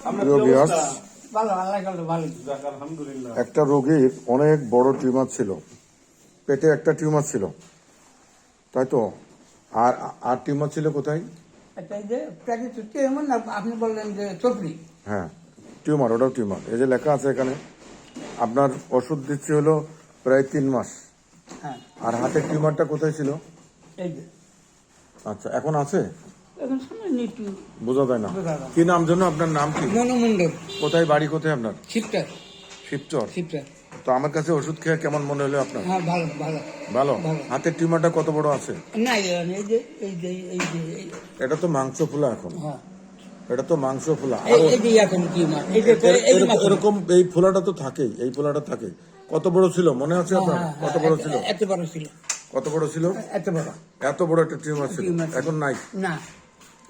প্রিয় ভিউয়ার্স, ভালো আল্লাহ ভালো। একটা রোগীর অনেক বড় টিউমার ছিল, পেটে একটা টিউমার ছিল, তাই তো? আর আর টিউমার ছিল কোথায়? একটা এই যে প্যাকেট চুক্তি এমন না, আপনি বললেন যে চপড়ি। হ্যাঁ, টিউমার, ওটাও টিউমার। এই যে লেখা আছে এখানে, আপনার ওষুধ দিচ্ছি হলো প্রায় 3 মাস। হ্যাঁ, আর হাতের টিউমারটা কোথায় ছিল? এই যে আচ্ছা, এখন আছে? এখন সামনে একটু বোঝা যায় না। বোঝা যায়। কি নাম জন্য? আপনার নাম কি? মনোমণ্ডল কোথায় বাড়ি, কোথায় আপনার? শিবটার শিবচর। শিবটার। তো আমার কাছে ওষুধ খেয়ে কেমন মনে হলো আপনার? হ্যাঁ, ভালো ভালো ভালো। ভালো। হাতের টিউমারটা কত বড় আছে? না এই যে এই যে এই যে এটা তো মাংস ফুলা এখন, হ্যাঁ, এটা তো মাংস ফুলা। এই যে এখন কি মাছ এই যে এরকম এই ফোলাটা তো থাকেই, এই ফোলাটা থাকে। কত বড় ছিল মনে আছে আপনার? কত বড় ছিল? এত বড় ছিল, কত বড় ছিল? এত বড়। এত বড় একটা টিউমার ছিল, টিউমার ছিল। এখন নাই। না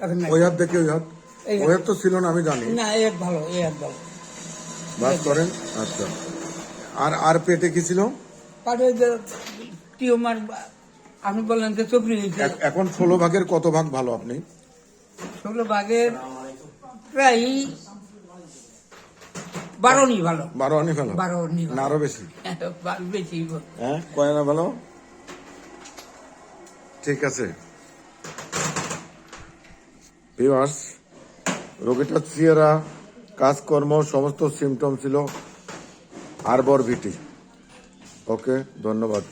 এখন নাই। ওই হাত দেখি, ওই হাত, এই হাত। ওই হাত তো ছিল না আমি জানি। না এই হাত ভালো, এই হাত ভালো। বাস করেন। আচ্ছা, আর আর পেটে কি ছিল? পাটে যে টিউমার, আপনি বললেন যে চপড়ি হয়েছে। এখন 16 ভাগের কত ভাগ ভালো আপনি? 16 ভাগের প্রায় 12 ভালো। 12 আনি ভালো? 12 না আরো বেশি? বেশি। হ্যাঁ, কয় আনা ভালো? ঠিক আছে ভিউয়ার্স, রোগীটার চেহারা, কাজকর্ম, সমস্ত সিমটম ছিল আরবর ভিটি। ওকে, ধন্যবাদ।